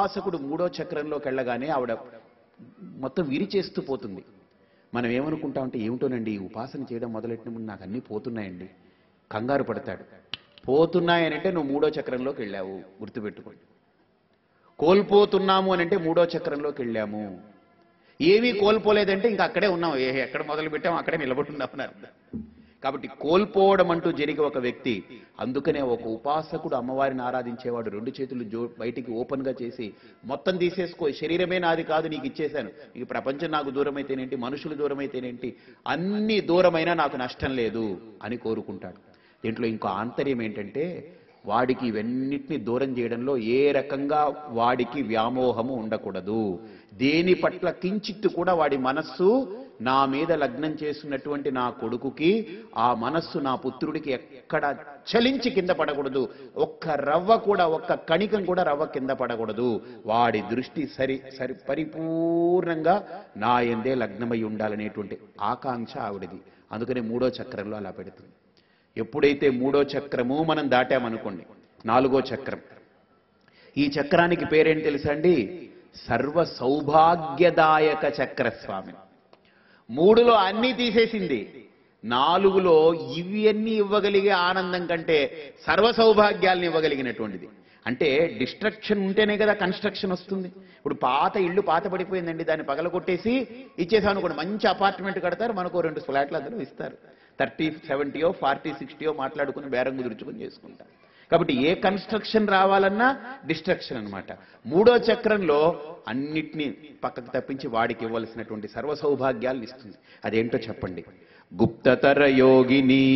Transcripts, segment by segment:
ఉపాసకుడు మూడో చక్రంలోకి వెళ్ళగానే ఆవిడ మొత్తం విరిచేస్తూ పోతుంది. మనం ఏమనుకుంటామంటే ఏమిటోనండి ఈ ఉపాసన చేయడం మొదలెట్టినప్పుడు నాకు అన్నీ పోతున్నాయండి, కంగారు పడతాడు. పోతున్నాయనంటే నువ్వు మూడో చక్రంలోకి వెళ్ళావు, గుర్తుపెట్టుకోండి. కోల్పోతున్నాము అనంటే మూడో చక్రంలోకి వెళ్ళాము. ఏమీ కోల్పోలేదంటే ఇంకా అక్కడే ఉన్నాం, ఎక్కడ మొదలు పెట్టాము అక్కడే నిలబడుతున్నామని అర్థం. కాబట్టి కోల్పోవడం అంటూ జరిగే ఒక వ్యక్తి, అందుకనే ఒక ఉపాసకుడు అమ్మవారిని ఆరాధించేవాడు 2 చేతులు బయటికి ఓపెన్గా చేసి మొత్తం తీసేసుకో, శరీరమే నాది కాదు నీకు ఇచ్చేశాను, నీకు ప్రపంచం నాకు దూరం అయితేనేంటి, మనుషులు దూరం అయితేనేంటి, అన్ని దూరమైనా నాకు నష్టం లేదు అని కోరుకుంటాడు. దీంట్లో ఇంకో ఆంతర్యం ఏంటంటే వాడికి ఇవన్నిటిని దూరం చేయడంలో ఏ రకంగా వాడికి వ్యామోహము ఉండకూడదు. దేని పట్ల కించిత్తు కూడా వాడి మనస్సు నా మీద లగ్నం చేస్తున్నటువంటి నా కొడుకుకి ఆ మనస్సు నా పుత్రుడికి ఎక్కడ చలించి కింద పడకూడదు. ఒక్క రవ్వ కూడా, ఒక్క కణికం కూడా రవ్వ కింద పడకూడదు. వాడి దృష్టి పరిపూర్ణంగా నా యందే లగ్నమై ఉండాలనేటువంటి ఆకాంక్ష ఆవిడది. అందుకనే మూడో చక్రంలో అలా పెడుతుంది. ఎప్పుడైతే మూడో చక్రము మనం దాటామనుకోండి, 4వ చక్రం. ఈ చక్రానికి పేరేంటి తెలుసా అండి? సర్వ సౌభాగ్యదాయక చక్రస్వామి. 3లో అన్నీ తీసేసింది, 4లో ఇవన్నీ ఇవ్వగలిగే ఆనందం కంటే సర్వ సౌభాగ్యాలను ఇవ్వగలిగినటువంటిది. అంటే డిస్ట్రక్షన్ ఉంటేనే కదా కన్స్ట్రక్షన్ వస్తుంది. ఇప్పుడు పాత ఇల్లు పాత పడిపోయిందండి, దాన్ని పగలగొట్టేసి ఇచ్చేసాం అనుకోండి, మంచి అపార్ట్మెంట్ కడతారు, మనకు 2 ఫ్లాట్లు అందరూ ఇస్తారు. 30-70 40-60 మాట్లాడుకుని బేరం కుదుర్చుకుని చేసుకుంటారు. కాబట్టి ఏ కన్స్ట్రక్షన్ రావాలన్నా డిస్ట్రక్షన్ అన్నమాట. మూడో చక్రంలో అన్నిటినీ పక్కకు తప్పించి వాడికి ఇవ్వాల్సినటువంటి సర్వ సౌభాగ్యాలను ఇస్తుంది. అదేంటో చెప్పండి. గుప్తతర యోగిని,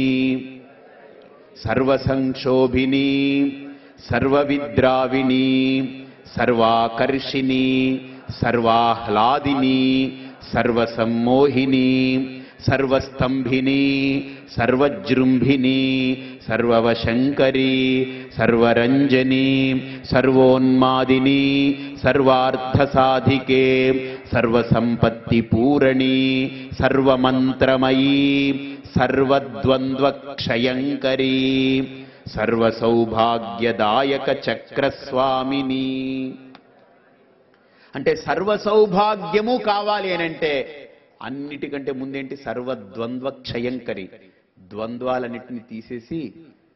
సర్వ సంక్షోభిని, సర్వ విద్రావిని, సర్వాకర్షిణి, సర్వాహ్లాదిని, సర్వ సమ్మోహిని, సర్వస్తంభిని, సర్వజృంభిని, సర్వవశంకరి, సర్వరంజని, సర్వోన్మాదిని, సర్వార్థసాధికే, సర్వసంపత్తి పూరణి, సర్వమంత్రమయీ, సర్వద్వంద్వక్షయంకరి, సర్వసౌభాగ్యదాయక చక్రస్వామిని. అంటే సర్వ సౌభాగ్యము కావాలి అనంటే అన్నిటికంటే ముందేంటి? సర్వద్వంద్వ క్షయంకరి. ద్వంద్వాలన్నిటిని తీసేసి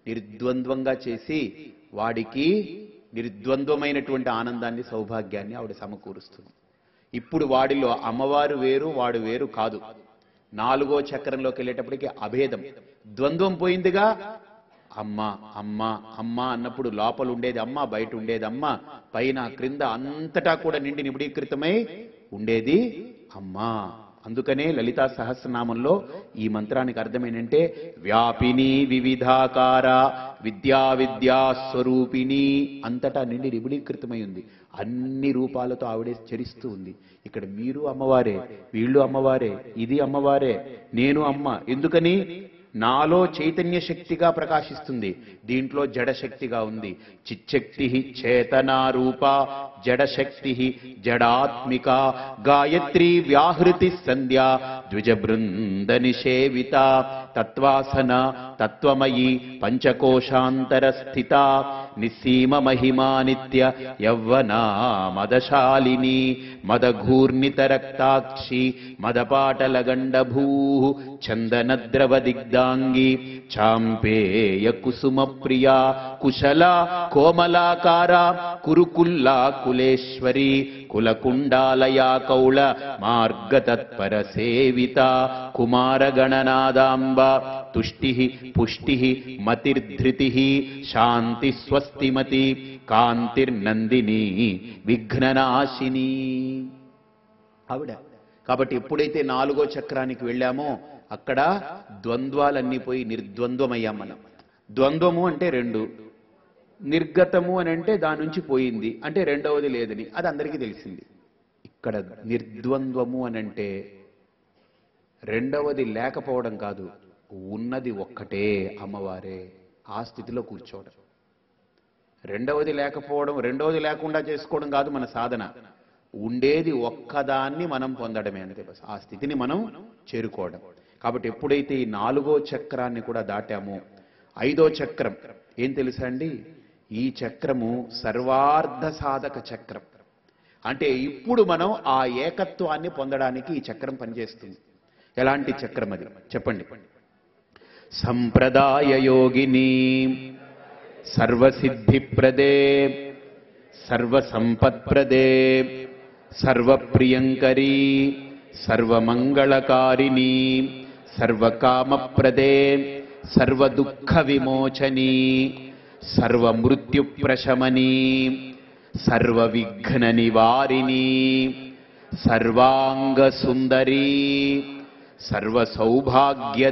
నిర్ద్వంద్వంగా చేసి వాడికి నిర్ద్వంద్వమైనటువంటి ఆనందాన్ని, సౌభాగ్యాన్ని ఆవిడ సమకూరుస్తుంది. ఇప్పుడు వాడిలో అమ్మవారు వేరు, వాడు వేరు కాదు. 4వ చక్రంలోకి వెళ్ళేటప్పటికి అభేదం, ద్వంద్వం పోయిందిగా. అమ్మ అమ్మ అమ్మ అన్నప్పుడు లోపల ఉండేది అమ్మ, బయట ఉండేది అమ్మ, పైన క్రింద అంతటా కూడా నిండి నిబిడీకృతమై ఉండేది అమ్మ. అందుకనే లలితా సహస్రనామంలో ఈ మంత్రానికి అర్థం ఏంటంటే వ్యాపిని వివిధాకార విద్యా విద్యాస్వరూపిణి. అంతటా నిండి నిబిడీకృతమై ఉంది, అన్ని రూపాలతో ఆవిడే చరిస్తూ ఉంది. ఇక్కడ మీరు అమ్మవారే, వీళ్ళు అమ్మవారే, ఇది అమ్మవారే, నేను అమ్మ. ఎందుకని? నాలో చైతన్య శక్తిగా ప్రకాశిస్తుంది, దీంట్లో జడశక్తిగా ఉంది. చిచ్చక్తి చేతనారూప, జడశక్తి జడాత్మిక, గాయత్రీ వ్యాహృతి సంధ్యా ద్విజబృంద నిషేవిత, తత్వాసన తత్వమయీ పంచకోశాంతర స్థిత, నిస్సీమ మహిమా నిత్య యవ్వనా మదశాలిని, మదఘూర్ణిత రక్తాక్షి, మదపాటలగండభూ, చందనద్రవ దిగ్దాంగి, చాంపేయ కుసుమ ప్రియా, కుశల కోమలాకార, కురుకుల్లా కులేశ్వరి, కులకుండాలయా కౌళ మార్గతత్పర సేవిత, కుమారగణనాదాంబ, తుష్టి పుష్టి మతిర్ధృతి, శాంతి స్వస్తిమతి, కాంతిర్నందిని విఘ్ననాశిని ఆవిడ. కాబట్టి ఎప్పుడైతే 4వ చక్రానికి వెళ్ళామో అక్కడ ద్వంద్వాలన్నీ పోయి నిర్ద్వంద్వమయ్యాం మనం. ద్వంద్వము అంటే 2, నిర్గతము అని అంటే దాని నుంచి పోయింది అంటే రెండవది లేదని, అది అందరికీ తెలిసింది. ఇక్కడ నిర్ద్వంద్వము అని అంటే రెండవది లేకపోవడం కాదు, ఉన్నది ఒక్కటే అమ్మవారే. ఆ స్థితిలో కూర్చోవడం. రెండవది లేకపోవడం, రెండవది లేకుండా చేసుకోవడం కాదు మన సాధన. ఉండేది ఒక్కదాన్ని మనం పొందడమే అంతే. ఆ స్థితిని మనం చేరుకోవడం. కాబట్టి ఎప్పుడైతే ఈ 4వ చక్రాన్ని కూడా దాటామో 5వ చక్రం ఏం తెలుసా అండి? ఈ చక్రము సర్వార్థ సాధక చక్రం. అంటే ఇప్పుడు మనం ఆ ఏకత్వాన్ని పొందడానికి ఈ చక్రం పనిచేస్తుంది. ఎలాంటి చక్రం అది చెప్పండి? సంప్రదాయ యోగిని, సర్వసిద్ధిప్రదే, సర్వసంపత్ప్రదే, సర్వప్రియంకరీ, సర్వమంగళకారిణి, సర్వకామప్రదే, సర్వదుఃఖ విమోచని, సర్వమృత్యుప్రశమని, సర్వవిఘ్న నివారిణి, సర్వాంగసుందరీ, సర్వసౌభాగ్యదాయిని,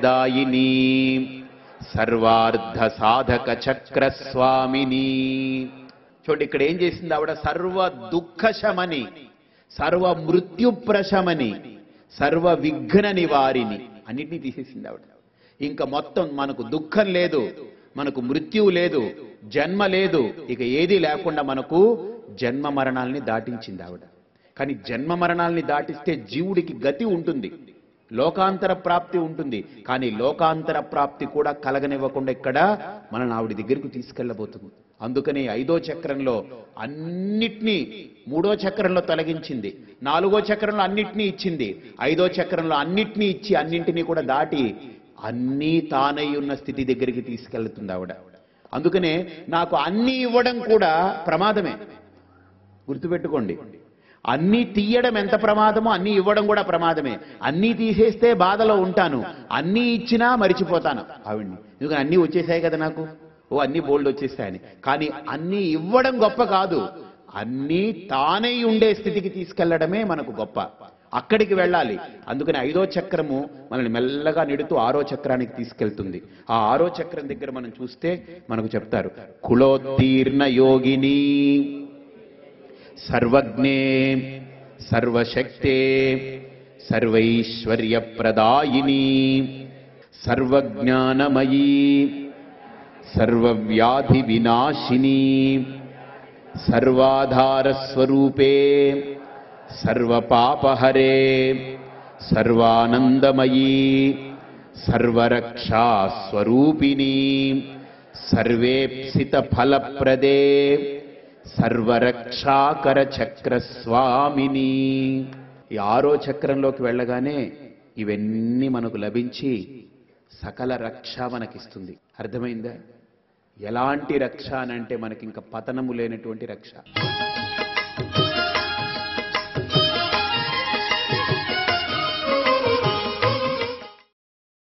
సర్వార్థ సాధక చక్రస్వామిని. చూడండి ఇక్కడ ఏం చేసింది ఆవిడ? సర్వ దుఃఖ శమని, సర్వ మృత్యు ప్రశమని, సర్వ విఘ్న నివారిని అన్నిటినీ తీసేసింది ఆవిడ. ఇంకా మొత్తం మనకు దుఃఖం లేదు, మనకు మృత్యువు లేదు, జన్మ లేదు, ఇక ఏదీ లేకుండా మనకు జన్మ మరణాలని దాటించింది ఆవిడ. కానీ జన్మ మరణాలని దాటిస్తే జీవుడికి గతి ఉంటుంది, లోకాంతర ప్రాప్తి ఉంటుంది. కానీ లోకాంతర ప్రాప్తి కూడా కలగనివ్వకుండా ఇక్కడ మనల్ని ఆవిడ దగ్గరికి తీసుకెళ్లబోతుంది. అందుకని 5వ చక్రంలో అన్నిటినీ 3వ చక్రంలో తొలగించింది, 4వ చక్రంలో అన్నిటినీ ఇచ్చింది, 5వ చక్రంలో అన్నిటినీ ఇచ్చి అన్నింటినీ కూడా దాటి అన్నీ తానై ఉన్న స్థితి దగ్గరికి తీసుకెళ్తుంది ఆవిడ. అందుకనే నాకు అన్నీ ఇవ్వడం కూడా ప్రమాదమే, గుర్తుపెట్టుకోండి. అన్నీ తీయడం ఎంత ప్రమాదమో అన్నీ ఇవ్వడం కూడా ప్రమాదమే. అన్నీ తీసేస్తే బాధలో ఉంటాను, అన్నీ ఇచ్చినా మరిచిపోతాను ఆవిడ్ని. ఎందుకని అన్నీ వచ్చేసాయి కదా నాకు, అన్నీ బోల్డ్ వచ్చేసాయని. కానీ అన్నీ ఇవ్వడం గొప్ప కాదు, అన్నీ తానై ఉండే స్థితికి తీసుకెళ్లడమే మనకు గొప్ప. అక్కడికి వెళ్ళాలి. అందుకని 5వ చక్రము మనల్ని మెల్లగా నెడుతూ 6వ చక్రానికి తీసుకెళ్తుంది. ఆ 6వ చక్రం దగ్గర మనం చూస్తే మనకు చెప్తారు, కులోత్తీర్ణ యోగిని, సర్వజ్ఞే, సర్వశక్తే, సర్వైశ్వర్య ప్రదాయిని, సర్వజ్ఞానమయీ, సర్వవ్యాధి వినాశిని, సర్వాధారస్వరూపే, సర్వపాపహరే, సర్వానందమయీ, సర్వరక్షాస్వరూపిణి, సర్వేప్సిత ఫలప్రదే, సర్వరక్షాకర చక్రస్వామిని. ఈ 6వ చక్రంలోకి వెళ్ళగానే ఇవన్నీ మనకు లభించి సకల రక్ష మనకిస్తుంది. అర్థమైందా? ఎలాంటి రక్ష అనంటే మనకి ఇంకా పతనము లేనటువంటి రక్ష.